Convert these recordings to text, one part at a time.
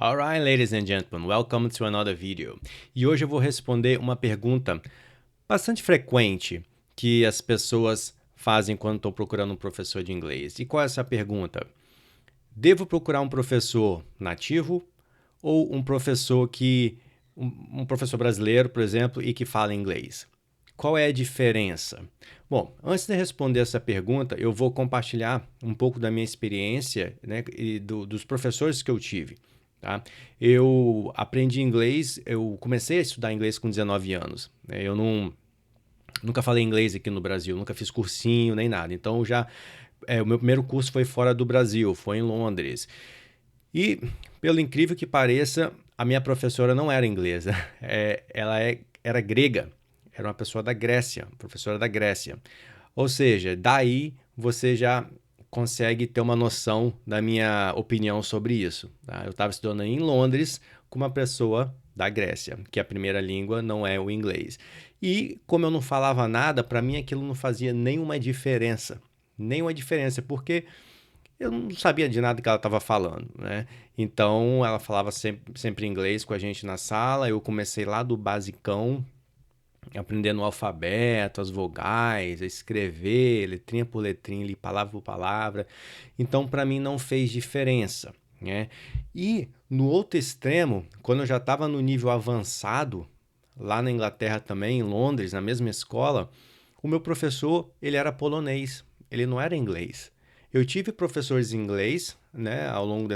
Alright, ladies and gentlemen, welcome to another video. E hoje eu vou responder uma pergunta bastante frequente que as pessoas fazem quando estão procurando um professor de inglês. E qual é essa pergunta? Devo procurar um professor nativo ou um professor um professor brasileiro, por exemplo, e que fala inglês? Qual é a diferença? Bom, antes de responder essa pergunta, eu vou compartilhar um pouco da minha experiência, né, e dos professores que eu tive. Tá? Eu aprendi inglês, eu comecei a estudar inglês com 19 anos. Né? Eu nunca falei inglês aqui no Brasil, nunca fiz cursinho nem nada. Então, o meu primeiro curso foi fora do Brasil, foi em Londres. E, pelo incrível que pareça, a minha professora não era inglesa, era grega, era uma pessoa da Grécia, professora da Grécia. Ou seja, daí você já consegue ter uma noção da minha opinião sobre isso. Tá? Eu estava estudando em Londres com uma pessoa da Grécia, que a primeira língua não é o inglês. E como eu não falava nada, para mim aquilo não fazia nenhuma diferença. Nenhuma diferença, porque eu não sabia de nada que ela estava falando, né? Então ela falava sempre inglês com a gente na sala. Eu comecei lá do basicão, aprendendo o alfabeto, as vogais, a escrever, letrinha por letrinha, ali, palavra por palavra. Então, para mim, não fez diferença, né? E no outro extremo, quando eu já estava no nível avançado, lá na Inglaterra também, em Londres, na mesma escola, o meu professor, ele era polonês, ele não era inglês. Eu tive professores de inglês, né, ao longo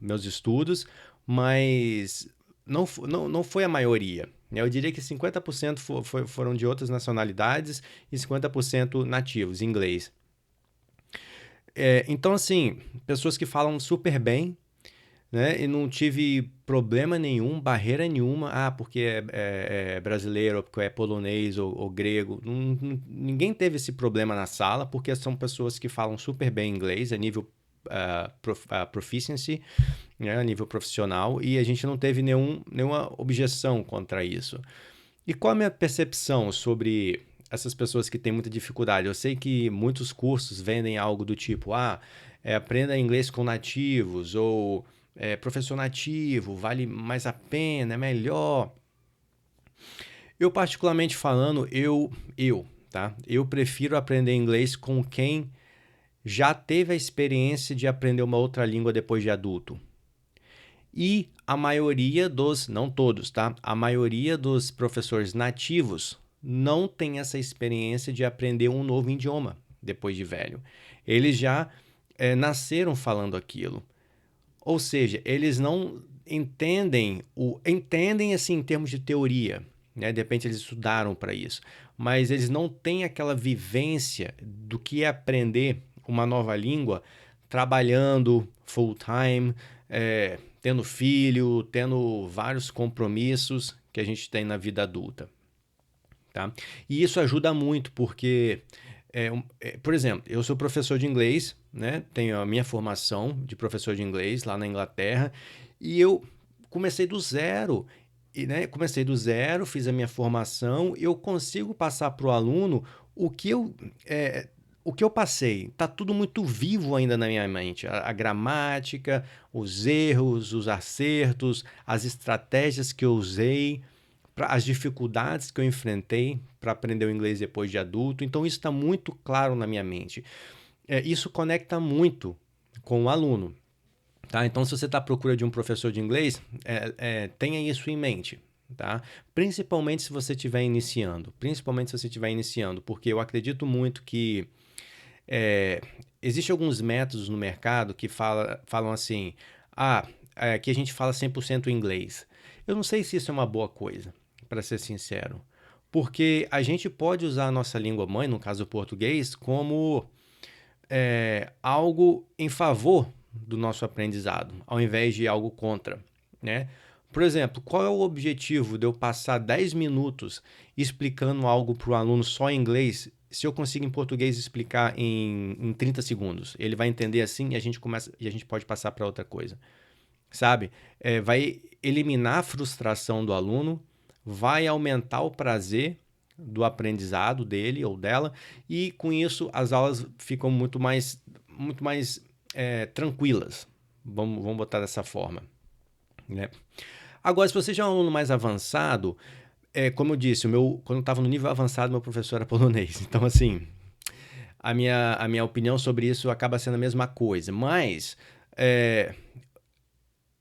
meus estudos, mas não foi a maioria. Eu diria que 50% foram de outras nacionalidades e 50% nativos, inglês. Então, assim, pessoas que falam super bem, né? E não tive problema nenhum, barreira nenhuma. Ah, porque é brasileiro, ou porque é polonês ou grego. Ninguém teve esse problema na sala, porque são pessoas que falam super bem inglês, a nível proficiency, né? A nível profissional, e a gente não teve nenhuma objeção contra isso. E qual a minha percepção sobre essas pessoas que têm muita dificuldade? Eu sei que muitos cursos vendem algo do tipo, aprenda inglês com nativos, ou professor nativo, vale mais a pena, é melhor. Eu, particularmente falando, tá? Eu prefiro aprender inglês com quem já teve a experiência de aprender uma outra língua depois de adulto. E a maioria não todos, tá? A maioria dos professores nativos não tem essa experiência de aprender um novo idioma depois de velho. Eles já nasceram falando aquilo. Ou seja, eles não entendem assim em termos de teoria, né? De repente eles estudaram para isso, mas eles não têm aquela vivência do que é aprender uma nova língua trabalhando full time, tendo filho, tendo vários compromissos que a gente tem na vida adulta, tá? E isso ajuda muito porque, por exemplo, eu sou professor de inglês, né? Tenho a minha formação de professor de inglês lá na Inglaterra e eu comecei do zero. E, né, comecei do zero, fiz a minha formação, eu consigo passar para o aluno o que eu passei. Está tudo muito vivo ainda na minha mente. A gramática, os erros, os acertos, as estratégias que eu usei, as dificuldades que eu enfrentei para aprender o inglês depois de adulto. Então, isso está muito claro na minha mente. Isso conecta muito com o aluno. Tá? Então, se você está à procura de um professor de inglês, tenha isso em mente. Tá? Principalmente se você estiver iniciando. Porque eu acredito muito que existem alguns métodos no mercado que falam assim, aqui a gente fala 100% inglês. Eu não sei se isso é uma boa coisa, para ser sincero. Porque a gente pode usar a nossa língua mãe, no caso o português, como algo em favor do nosso aprendizado, ao invés de algo contra, né? Por exemplo, qual é o objetivo de eu passar 10 minutos explicando algo para o aluno só em inglês, se eu consigo em português explicar em 30 segundos? Ele vai entender assim e a gente pode passar para outra coisa, sabe? Vai eliminar a frustração do aluno, vai aumentar o prazer do aprendizado dele ou dela, e com isso as aulas ficam muito mais tranquilas. Vamos botar dessa forma. né? Agora, se você já é um aluno mais avançado, como eu disse, quando eu estava no nível avançado, meu professor era polonês. Então, assim, a minha opinião sobre isso acaba sendo a mesma coisa. Mas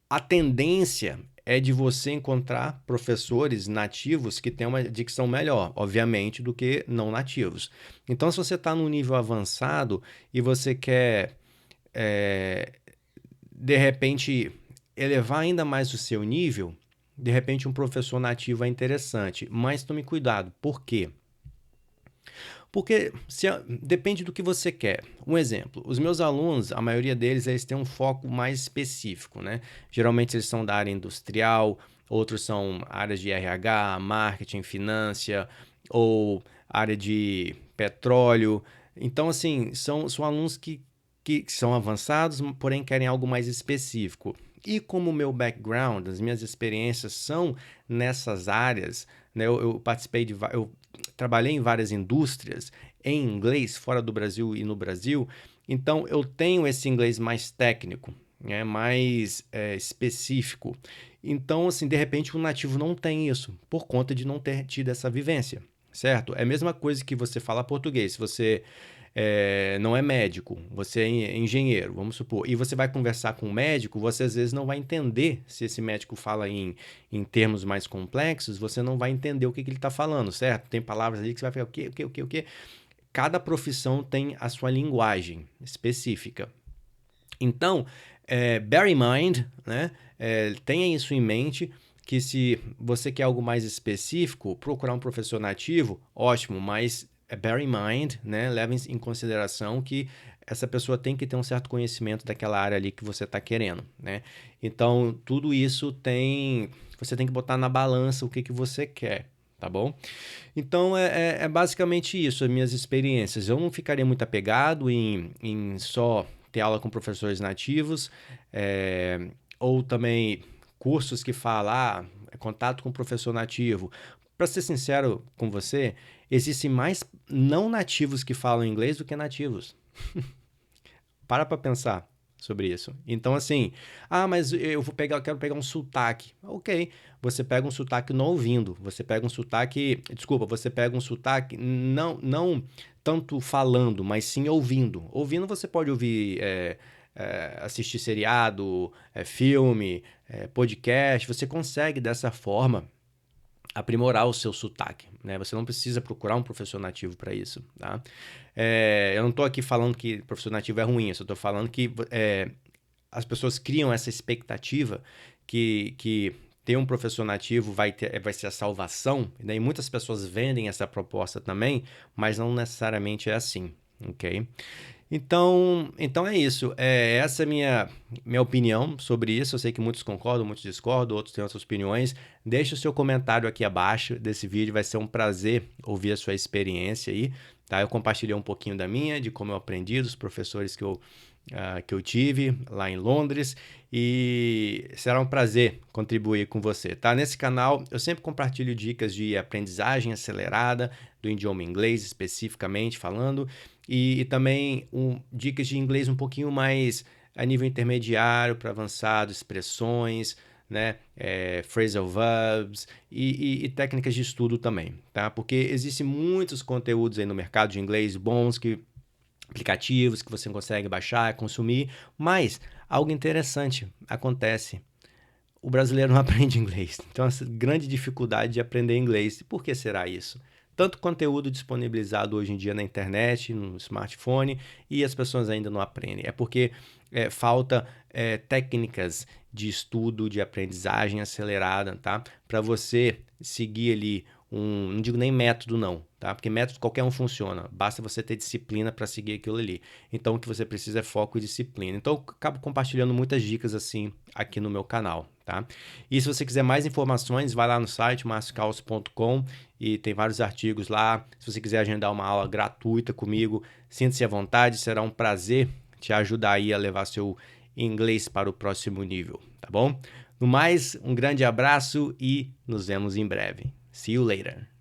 a tendência é de você encontrar professores nativos que têm uma dicção melhor, obviamente, do que não nativos. Então, se você está num nível avançado e você quer, de repente, elevar ainda mais o seu nível, de repente um professor nativo é interessante. Mas tome cuidado. Por quê? Porque depende do que você quer. Um exemplo, os meus alunos, a maioria deles, eles têm um foco mais específico, né? Geralmente eles são da área industrial, outros são áreas de RH, marketing, finança, ou área de petróleo. Então, assim, são alunos que são avançados, porém querem algo mais específico. E como o meu background, as minhas experiências são nessas áreas, né? Eu participei eu trabalhei em várias indústrias em inglês, fora do Brasil e no Brasil, então eu tenho esse inglês mais técnico, né? Mais específico. Então, assim, de repente um nativo não tem isso, por conta de não ter tido essa vivência, certo? É a mesma coisa que você fala português. Se você não é médico, você é engenheiro, vamos supor, e você vai conversar com um médico, você às vezes não vai entender se esse médico fala em termos mais complexos, você não vai entender o que ele está falando, certo? Tem palavras ali que você vai falar o quê? Cada profissão tem a sua linguagem específica. Então, bear in mind, né? Tenha isso em mente, que se você quer algo mais específico, procurar um professor nativo, ótimo, mas bear in mind, né? Leve em consideração que essa pessoa tem que ter um certo conhecimento daquela área ali que você está querendo, né? Então, tudo isso você tem que botar na balança o que você quer, tá bom? Então, é basicamente isso, as minhas experiências. Eu não ficaria muito apegado em só ter aula com professores nativos, ou também cursos que falam, contato com professor nativo. Para ser sincero com você, existem mais não nativos que falam inglês do que nativos. Para pensar sobre isso. Então, assim, mas eu quero pegar um sotaque. Ok, você pega um sotaque não ouvindo, você pega um sotaque não tanto falando, mas sim ouvindo. Ouvindo você pode ouvir, assistir seriado, filme, podcast, você consegue dessa forma aprimorar o seu sotaque, né? Você não precisa procurar um professor nativo para isso, tá? Eu não estou aqui falando que professor nativo é ruim, eu só estou falando que as pessoas criam essa expectativa que ter um professor nativo vai ser a salvação, e daí muitas pessoas vendem essa proposta também, mas não necessariamente é assim, ok? Então é isso. Essa é a minha opinião sobre isso. Eu sei que muitos concordam, muitos discordam, outros têm outras opiniões. Deixe o seu comentário aqui abaixo desse vídeo. Vai ser um prazer ouvir a sua experiência aí. Tá? Eu compartilhei um pouquinho da minha, de como eu aprendi, dos professores que eu tive lá em Londres. E será um prazer contribuir com você. Tá? Nesse canal eu sempre compartilho dicas de aprendizagem acelerada, do idioma inglês especificamente falando, e também dicas de inglês um pouquinho mais a nível intermediário para avançado, expressões, né? Phrasal verbs e técnicas de estudo também, tá? Porque existem muitos conteúdos aí no mercado de inglês bons, aplicativos que você consegue baixar, consumir, mas algo interessante acontece. O brasileiro não aprende inglês. Então, essa grande dificuldade de aprender inglês. Por que será isso? Tanto conteúdo disponibilizado hoje em dia na internet, no smartphone, e as pessoas ainda não aprendem. É porque falta técnicas de estudo, de aprendizagem acelerada, tá? Para você seguir ali não digo nem método não, tá? Porque método qualquer um funciona, basta você ter disciplina para seguir aquilo ali. Então o que você precisa é foco e disciplina. Então eu acabo compartilhando muitas dicas assim aqui no meu canal, tá? E se você quiser mais informações, vai lá no site marciocalço.com e tem vários artigos lá. Se você quiser agendar uma aula gratuita comigo, sinta-se à vontade, será um prazer te ajudar aí a levar seu inglês para o próximo nível, tá bom? No mais, um grande abraço e nos vemos em breve. See you later.